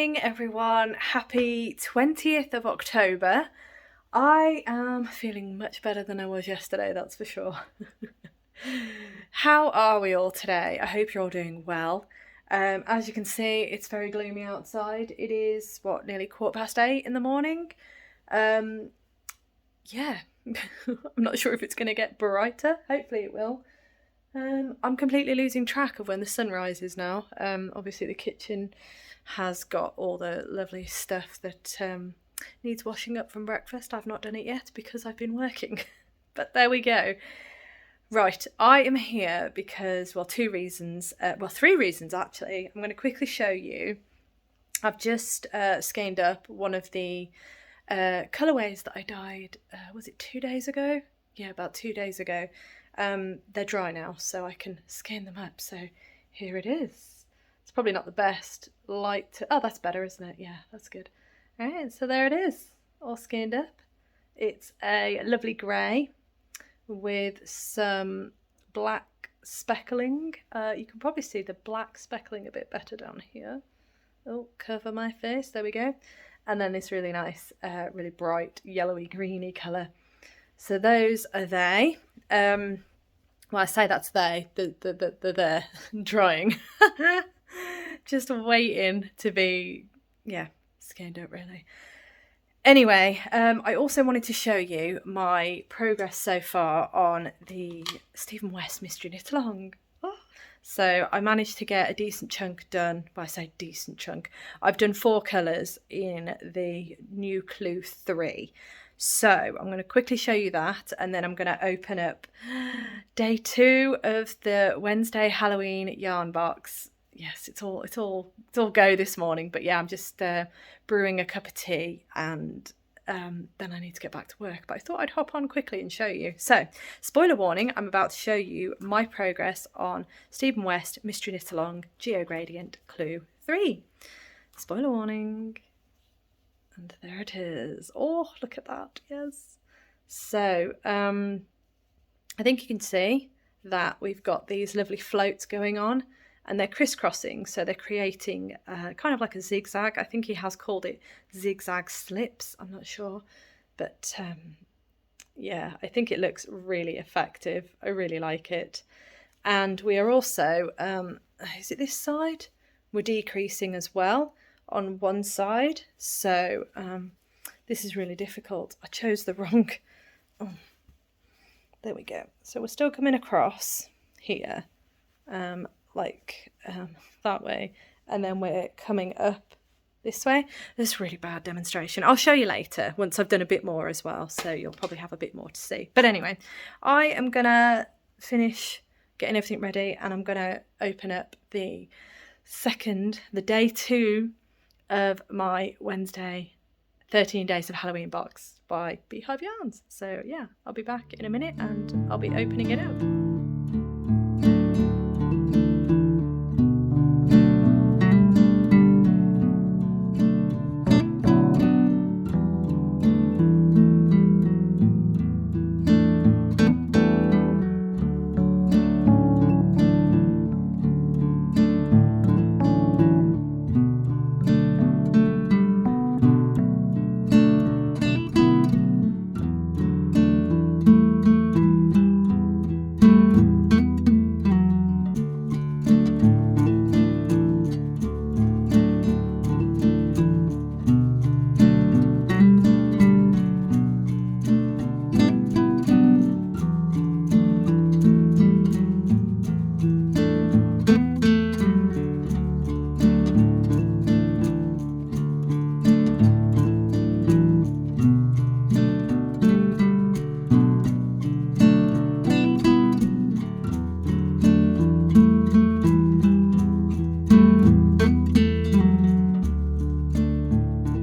morning everyone, happy 20th of October. I am feeling much better than I was yesterday, that's for sure. How are we all today? I hope you're all doing well. As you can see, it's very gloomy outside. It is, nearly 8:15 in the morning. Yeah, I'm not sure if it's going to get brighter. Hopefully it will. I'm completely losing track of when the sun rises now. Obviously the kitchen has got all the lovely stuff that needs washing up from breakfast. I've not done it yet because I've been working, but there we go. Right, I am here because, three reasons actually. I'm going to quickly show you. I've just skeined up one of the colourways that I dyed, was it 2 days ago? Yeah, about 2 days ago. They're dry now, so I can skein them up. So here it is. It's probably not the best light to... Oh, that's better, isn't it? Yeah, that's good. All right, so there it is, all skeined up. It's a lovely grey with some black speckling. You can probably see the black speckling a bit better down here. Oh, cover my face. There we go. And then this really nice, really bright yellowy greeny colour. So those are they. Well, I say that's they're there drying. Just waiting to be, skeined up really. Anyway, I also wanted to show you my progress so far on the Stephen West Mystery Knit Along. So I managed to get a decent chunk done. Well, I say decent chunk. I've done 4 colours in the new Clue 3. So I'm going to quickly show you that, and then I'm going to open up day 2 of the Wednesday Halloween yarn box. Yes, it's all go this morning, but yeah, I'm just brewing a cup of tea, and then I need to get back to work. But I thought I'd hop on quickly and show you. So, spoiler warning, I'm about to show you my progress on Stephen West Mystery Knit Along Geo Gradient Clue 3. Spoiler warning. And there it is. Oh, look at that. Yes. So, I think you can see that we've got these lovely floats going on, and they're crisscrossing. So they're creating kind of like a zigzag. I think he has called it zigzag slips. I'm not sure. But yeah, I think it looks really effective. I really like it. And we are also, is it this side? We're decreasing as well on one side, so this is really difficult. I chose the wrong... Oh, there we go. So we're still coming across here, that way, and then we're coming up this way. This is a really bad demonstration. I'll show you later once I've done a bit more as well, so you'll probably have a bit more to see. But anyway, I am gonna finish getting everything ready, and I'm gonna open up the day 2 of my Wednesday 13 Days of Halloween box by Beehive Yarns. So yeah, I'll be back in a minute and I'll be opening it up.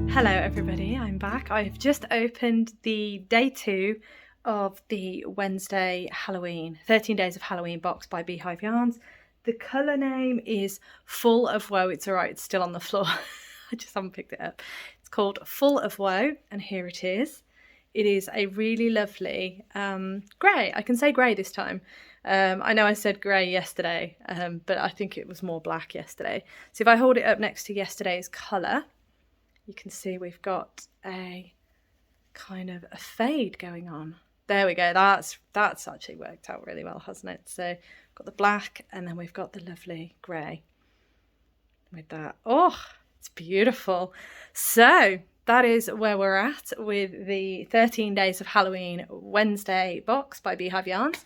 Hello everybody, I'm back. I've just opened the day 2 of the Wednesday 13 Days of Halloween box by Beehive Yarns. The colour name is Full of Woe. It's alright, it's still on the floor. I just haven't picked it up. It's called Full of Woe, and here it is. It is a really lovely grey. I can say grey this time. I know I said grey yesterday, but I think it was more black yesterday. So if I hold it up next to yesterday's colour, you can see we've got a kind of a fade going on. There we go. That's actually worked out really well, hasn't it? So we've got the black and then we've got the lovely grey with that. Oh, it's beautiful. So that is where we're at with the 13 Days of Halloween Wednesday box by Beehive Yarns.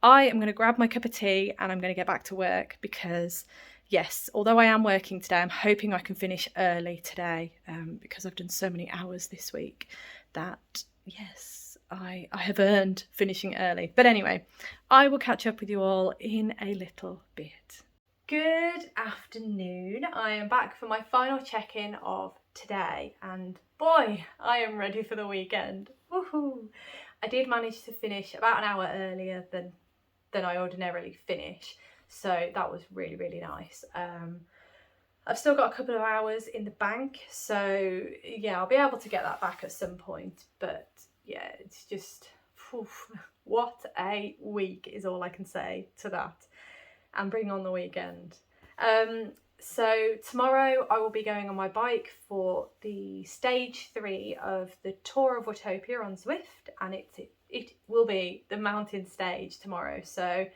I am going to grab my cup of tea and I'm going to get back to work because, yes, although I am working today, I'm hoping I can finish early today because I've done so many hours this week that, yes, I have earned finishing early. But anyway, I will catch up with you all in a little bit. Good afternoon. I am back for my final check-in of today and boy, I am ready for the weekend. Woohoo! I did manage to finish about an hour earlier than I ordinarily finish, so that was really, really nice. I've still got a couple of hours in the bank, so yeah, I'll be able to get that back at some point, but yeah, it's just, what a week is all I can say to that. And bring on the weekend. So tomorrow I will be going on my bike for the stage 3 of the Tour of Wutopia on Zwift, and it will be the mountain stage tomorrow. So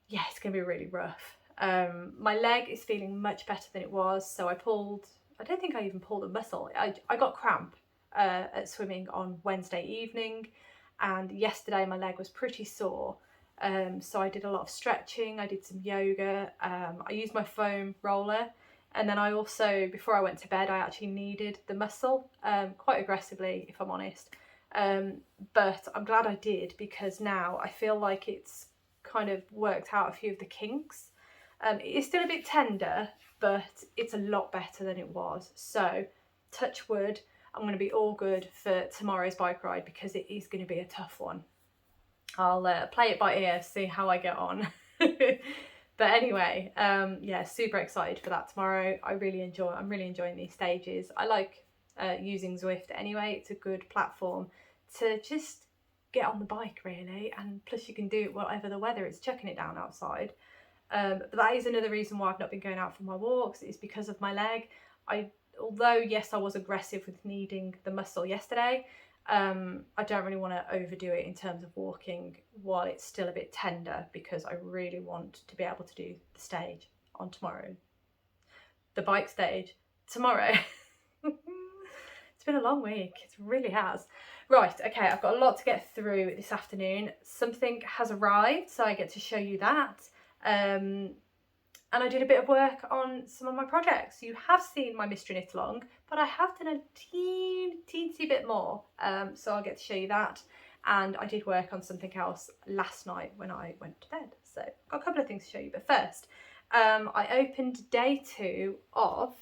yeah, it's gonna be really rough. My leg is feeling much better than it was, so I don't think I even pulled a muscle. I got cramp at swimming on Wednesday evening, and yesterday my leg was pretty sore. So I did a lot of stretching, I did some yoga, I used my foam roller, and then I also, before I went to bed, I actually kneaded the muscle quite aggressively, if I'm honest. But I'm glad I did, because now I feel like it's kind of worked out a few of the kinks. It is still a bit tender, but it's a lot better than it was. So touch wood, I'm going to be all good for tomorrow's bike ride, because it is going to be a tough one. I'll play it by ear, see how I get on. But anyway, yeah, super excited for that tomorrow. I'm really enjoying these stages. I like using Zwift anyway. It's a good platform to just get on the bike, really, and plus you can do it whatever the weather is, chucking it down outside. But that is another reason why I've not been going out for my walks, is because of my leg. Although yes, I was aggressive with kneading the muscle yesterday, I don't really want to overdo it in terms of walking while it's still a bit tender, because I really want to be able to do the stage on tomorrow. The bike stage tomorrow. It's been a long week, it really has. Right, okay, I've got a lot to get through this afternoon. Something has arrived, so I get to show you that. And I did a bit of work on some of my projects. You have seen my Mystery Knit Along, but I have done a teensy bit more. So I'll get to show you that. And I did work on something else last night when I went to bed. So I've got a couple of things to show you. But first, I opened day 2 of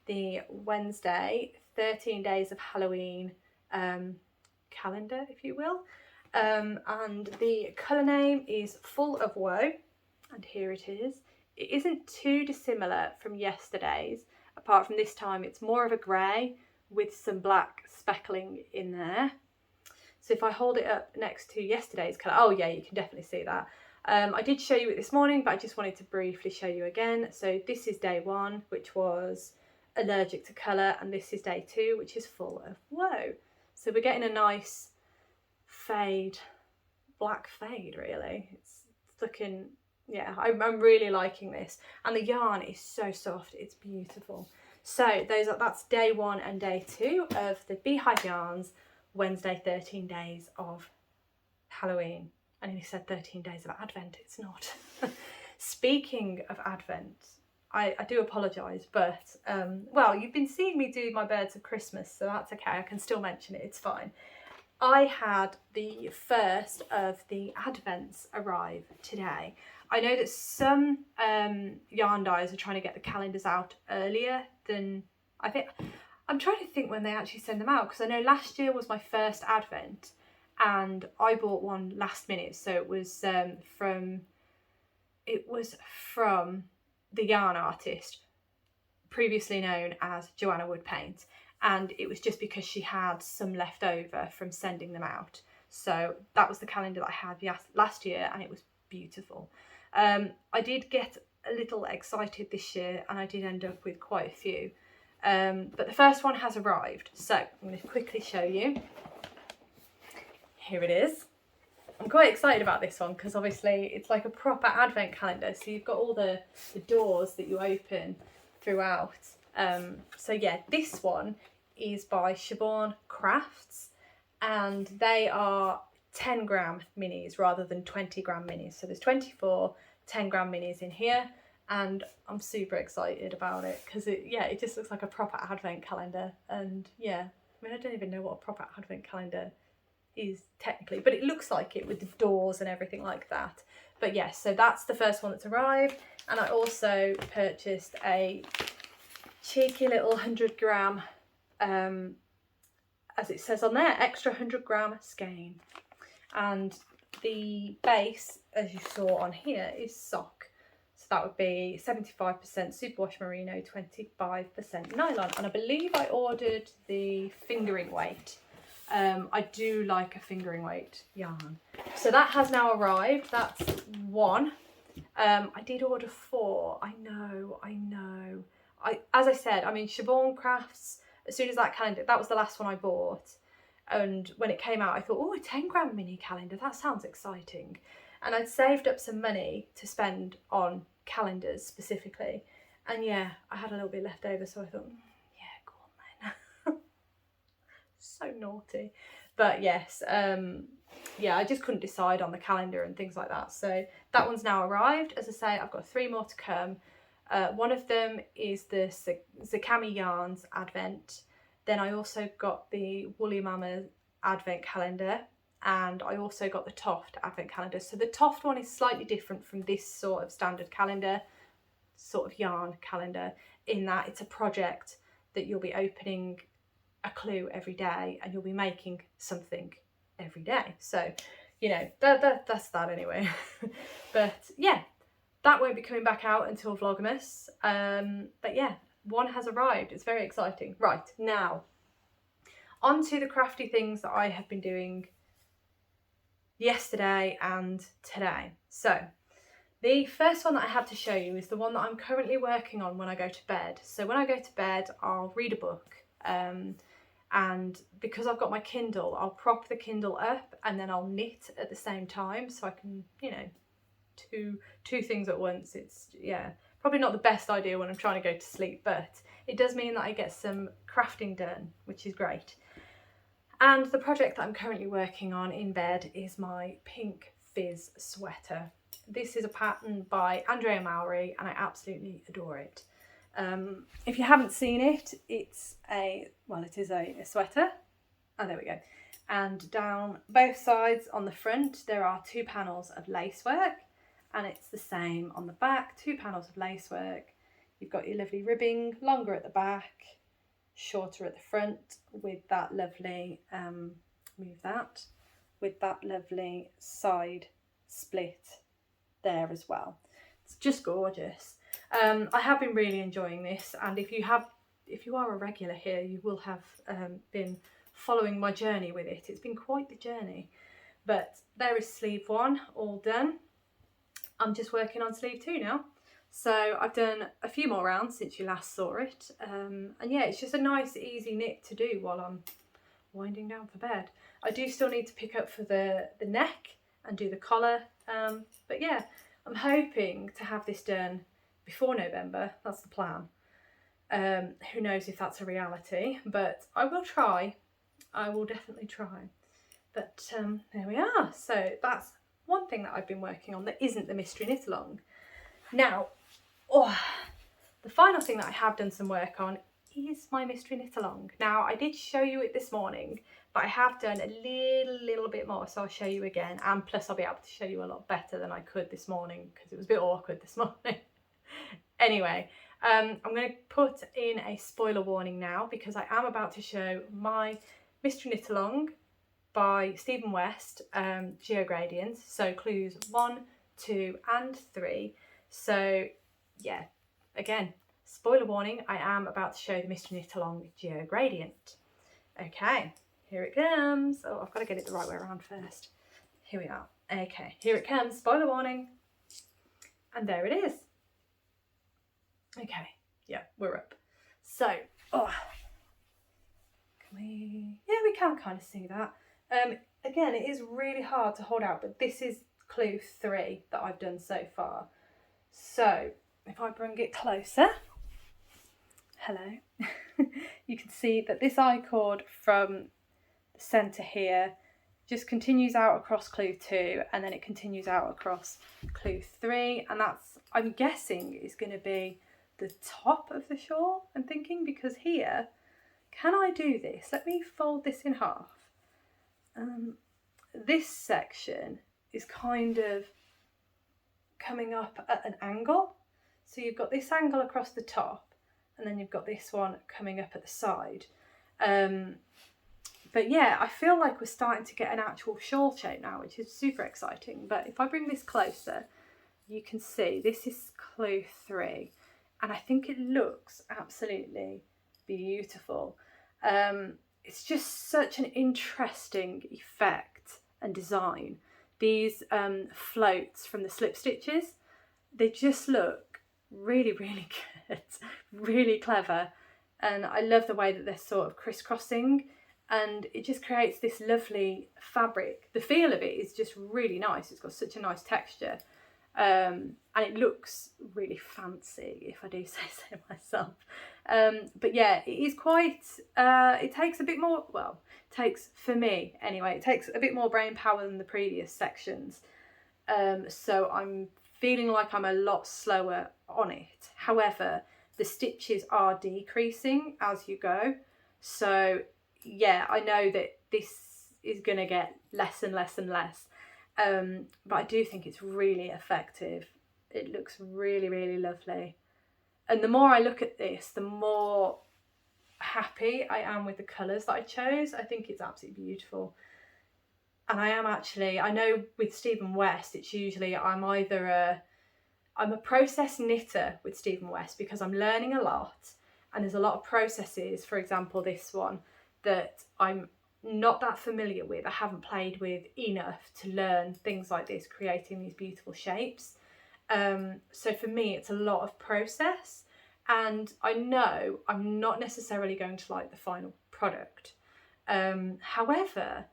the Wednesday 13 Days of Halloween calendar, if you will. And the colour name is Full of Woe. And here it is. It isn't too dissimilar from yesterday's, apart from this time it's more of a grey with some black speckling in there. So if I hold it up next to yesterday's colour, oh yeah, you can definitely see that. I did show you it this morning, but I just wanted to briefly show you again. So this is day 1, which was allergic to colour, and this is day 2, which is Full of Woe. So we're getting a nice fade, black fade really. It's looking... yeah, I'm really liking this, and the yarn is so soft, it's beautiful. So that's day 1 and day 2 of the Beehive Yarns Wednesday 13 Days of Halloween. I nearly said 13 days of Advent, it's not. Speaking of Advent, I do apologise, but well, you've been seeing me do my Birds of Christmas, so that's okay, I can still mention it, it's fine. I had the first of the Advents arrive today. I know that some yarn dyers are trying to get the calendars out earlier than, I think, I'm trying to think when they actually send them out, because I know last year was my first Advent and I bought one last minute, so it was from the yarn artist previously known as Joanna Wood Paint, and it was just because she had some left over from sending them out. So that was the calendar that I had last year, and it was beautiful. I did get a little excited this year, and I did end up with quite a few. But the first one has arrived, so I'm going to quickly show you. Here it is. I'm quite excited about this one because obviously it's like a proper advent calendar, so you've got all the doors that you open throughout. So yeah, this one is by Siobhans Crafts, and they are 10 gram minis rather than 20 gram minis. So there's 24 10 gram minis in here, and I'm super excited about it because it just looks like a proper advent calendar. And yeah, I mean, I don't even know what a proper advent calendar is technically, but it looks like it with the doors and everything like that. But yes, so that's the first one that's arrived. And I also purchased a cheeky little 100 gram, as it says on there, extra 100 gram skein. And the base, as you saw on here, is sock. So that would be 75% superwash merino, 25% nylon. And I believe I ordered the fingering weight. I do like a fingering weight yarn. So that has now arrived. That's one. I did order 4. I know. As I said, I mean, Siobhans Crafts, as soon as that calendar, that was the last one I bought. And when it came out, I thought, oh, a 10 gram mini calendar, that sounds exciting. And I'd saved up some money to spend on calendars specifically. And yeah, I had a little bit left over, so I thought, yeah, go on then. So naughty. But yes, yeah, I just couldn't decide on the calendar and things like that. So that one's now arrived. As I say, I've got 3 more to come. One of them is the Zakami Yarns Advent. Then I also got the Woolly Mama Advent Calendar, and I also got the Toft Advent Calendar. So the Toft one is slightly different from this sort of standard calendar, sort of yarn calendar, in that it's a project that you'll be opening a clue every day and you'll be making something every day. So, you know, that's that anyway. But yeah, that won't be coming back out until Vlogmas. But yeah, one has arrived. It's very exciting. Right, now on to the crafty things that I have been doing yesterday and today. So the first one that I have to show you is the one that I'm currently working on when I go to bed. So when I go to bed, I'll read a book. And because I've got my Kindle, I'll prop the Kindle up and then I'll knit at the same time, so I can, you know, two things at once. It's, yeah, probably not the best idea when I'm trying to go to sleep, but it does mean that I get some crafting done, which is great. And the project that I'm currently working on in bed is my pink Fizz sweater. This is a pattern by Andrea Mowry and I absolutely adore it. If you haven't seen it, it's a sweater. Oh, there we go. And down both sides on the front, there are 2 panels of lacework, and it's the same on the back, 2 panels of lacework. You've got your lovely ribbing, longer at the back, shorter at the front, with that lovely, with that lovely side split there as well. It's just gorgeous. I have been really enjoying this, and if you are a regular here, you will have been following my journey with it. It's been quite the journey. But there is sleeve 1 all done. I'm just working on sleeve 2 now. So I've done a few more rounds since you last saw it. And yeah, it's just a nice easy knit to do while I'm winding down for bed. I do still need to pick up for the neck and do the collar. But yeah, I'm hoping to have this done before November. That's the plan. Who knows if that's a reality, but I will try. I will definitely try. But there we are. So that's one thing that I've been working on that isn't the mystery knit along. Now, the final thing that I have done some work on is my mystery knit along. Now, I did show you it this morning, but I have done a little bit more, so I'll show you again. And plus I'll be able to show you a lot better than I could this morning because it was a bit awkward this morning. Anyway, I'm going to put in a spoiler warning now because I am about to show my mystery knit along by Stephen West, Geogradients. So clues 1, 2 and 3. So yeah, again, spoiler warning, I am about to show the mystery knit along Geogradient. Okay, here it comes. Oh, I've got to get it the right way around first. Here we are. Okay, here it comes, spoiler warning. And there it is. Okay, yeah, we're up. So Oh, yeah, we can kind of see that. Again, it is really hard to hold out, but this is clue 3 that I've done so far. So if I bring it closer, hello, you can see that this I chord from the centre here just continues out across clue 2, and then it continues out across clue 3, and that's, I'm guessing, is going to be the top of the shawl, I'm thinking, because here, can I do this? Let me fold this in half. This section is kind of coming up at an angle. So you've got this angle across the top, and then you've got this one coming up at the side. But yeah, I feel like we're starting to get an actual shawl shape now, which is super exciting. But if I bring this closer, you can see this is clue 3, and I think it looks absolutely beautiful. It's just such an interesting effect and design. These floats from the slip stitches, they just look really, really good, really clever. And I love the way that they're sort of crisscrossing, and it just creates this lovely fabric. The feel of it is just really nice. It's got such a nice texture. And it looks really fancy, if I do say so myself. But yeah, it is quite, it takes a bit more, well, takes, for me anyway, it takes a bit more brain power than the previous sections. So I'm feeling like I'm a lot slower on it. However, the stitches are decreasing as you go. So yeah, I know that this is going to get less and less and less. But I do think it's really effective. It looks really, really lovely. And the more I look at this, the more happy I am with the colours that I chose. I think it's absolutely beautiful. And I am actually, I know with Stephen West, it's usually I'm a process knitter with Stephen West because I'm learning a lot. And there's a lot of processes, for example, this one, that I'm not that familiar with. I haven't played with enough to learn things like this, creating these beautiful shapes. So for me, it's a lot of process, and I know I'm not necessarily going to like the final product. However,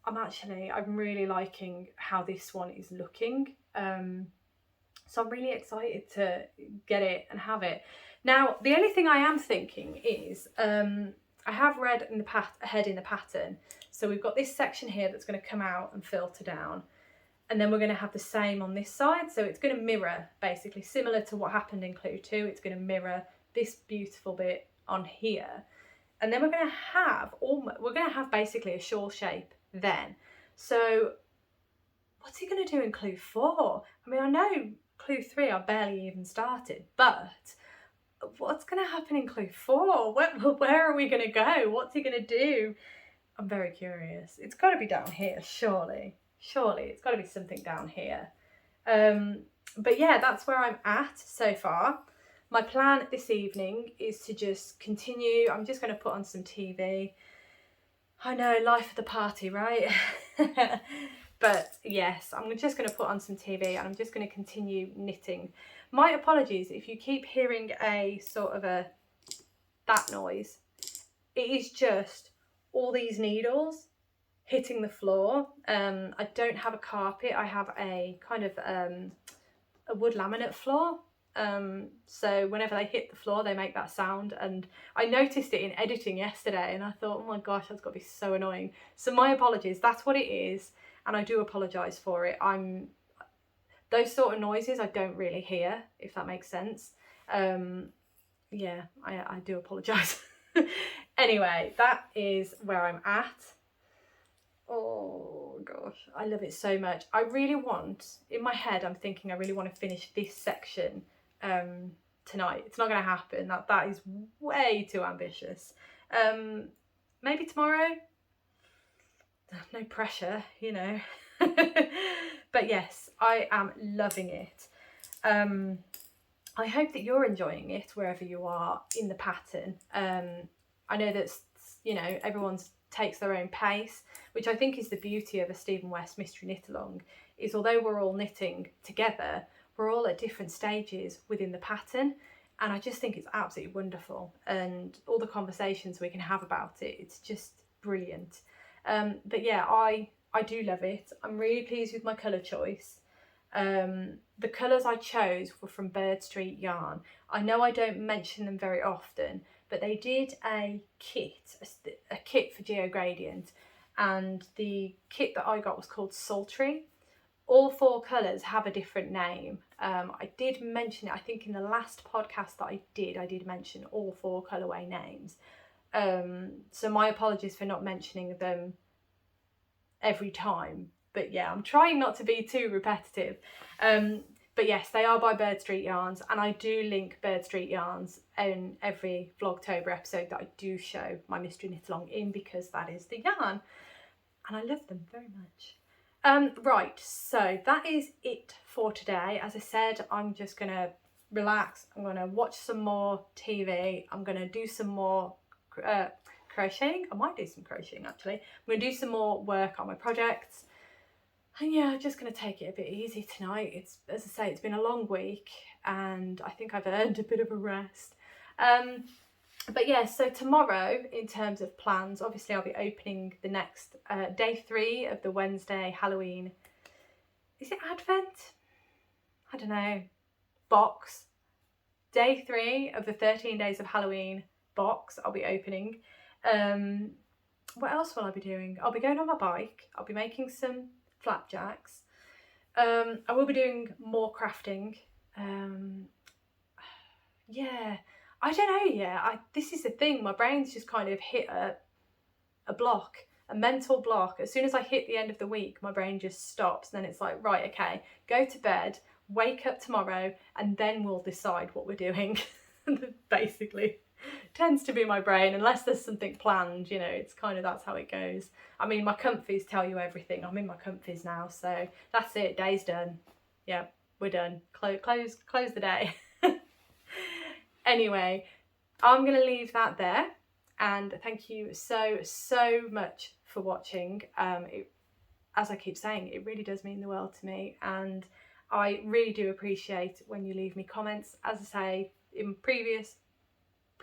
I'm really liking how this one is looking. So I'm really excited to get it and have it. Now, the only thing I am thinking is, I have read ahead in the pattern. So we've got this section here that's going to come out and filter down. And then we're going to have the same on this side. So it's going to mirror, basically, similar to what happened in clue 2. It's going to mirror this beautiful bit on here. And then we're going to have basically a shawl shape then. So what's he going to do in clue 4? I mean, I know clue 3 I barely even started, but what's going to happen in clue 4? Where are we going to go? What's he going to do? I'm very curious. It's got to be down here, surely. Surely, it's got to be something down here. But yeah, that's where I'm at so far. My plan this evening is to just continue. I'm just going to put on some TV. I know, life of the party, right? But yes, I'm just going to put on some TV and I'm just going to continue knitting. My apologies if you keep hearing a sort of that noise. It is just all these needles hitting the floor. I don't have a carpet. I have a kind of a wood laminate floor. So whenever they hit the floor, they make that sound. And I noticed it in editing yesterday and I thought, oh my gosh, that's got to be so annoying. So my apologies, that's what it is. And I do apologise for it. Those sort of noises I don't really hear, if that makes sense. Yeah, I do apologise. Anyway, that is where I'm at. Oh gosh, I love it so much. I really want, in my head, I'm thinking I really want to finish this section tonight. It's not going to happen. That is way too ambitious. Maybe tomorrow. No pressure, you know. But yes, I am loving it. I hope that you're enjoying it wherever you are in the pattern. I know that, you know, everyone takes their own pace, which I think is the beauty of a Stephen West mystery knit along, is although we're all knitting together, we're all at different stages within the pattern. and I just think it's absolutely wonderful, and all the conversations we can have about it, it's just brilliant. But yeah, I do love it. I'm really pleased with my colour choice. The colours I chose were from Bird Street Yarn. I know I don't mention them very often, but they did a kit for Geo Gradient, and the kit that I got was called Sultry. All 4 colours have a different name. I did mention it, I think in the last podcast that I did mention all 4 colourway names. So my apologies for not mentioning them every time. But yeah, I'm trying not to be too repetitive. But yes, they are by Bird Street Yarns, and I do link Bird Street Yarns in every Vlogtober episode that I do show my mystery knit along in, because that is the yarn. And I love them very much. Right, so that is it for today. As I said, I'm just going to relax. I'm going to watch some more TV. I'm going to do some more crocheting. I might do some crocheting actually. I'm going to do some more work on my projects. And yeah, I'm just going to take it a bit easy tonight. It's, as I say, it's been a long week, and I think I've earned a bit of a rest. But yeah, so tomorrow, in terms of plans, obviously I'll be opening the next day 3 of the Wednesday Halloween, is it Advent? I don't know, box. Day 3 of the 13 days of Halloween box I'll be opening. What else will I be doing? I'll be going on my bike. I'll be making some flapjacks. I will be doing more crafting. Yeah. I don't know yet. This is the thing, my brain's just kind of hit a block, a mental block. As soon as I hit the end of the week, my brain just stops. Then it's like, right, okay, go to bed, wake up tomorrow, and then we'll decide what we're doing. Basically, tends to be my brain, unless there's something planned, you know, it's kind of, that's how it goes. I mean, my comfies tell you everything. I'm in my comfies now, so that's it, day's done. Yeah, we're done. Close the day. Anyway, I'm going to leave that there, and thank you so much for watching. As I keep saying, it really does mean the world to me, and I really do appreciate when you leave me comments. As I say in previous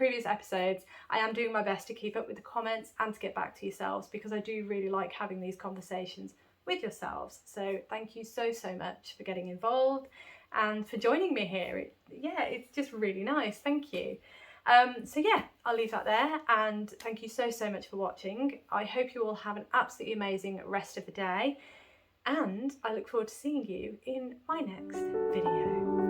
episodes, I am doing my best to keep up with the comments and to get back to yourselves, because I do really like having these conversations with yourselves. So thank you so much for getting involved and for joining me here. It's just really nice. Thank you. So yeah, I'll leave that there, and thank you so much for watching. I hope you all have an absolutely amazing rest of the day, and I look forward to seeing you in my next video.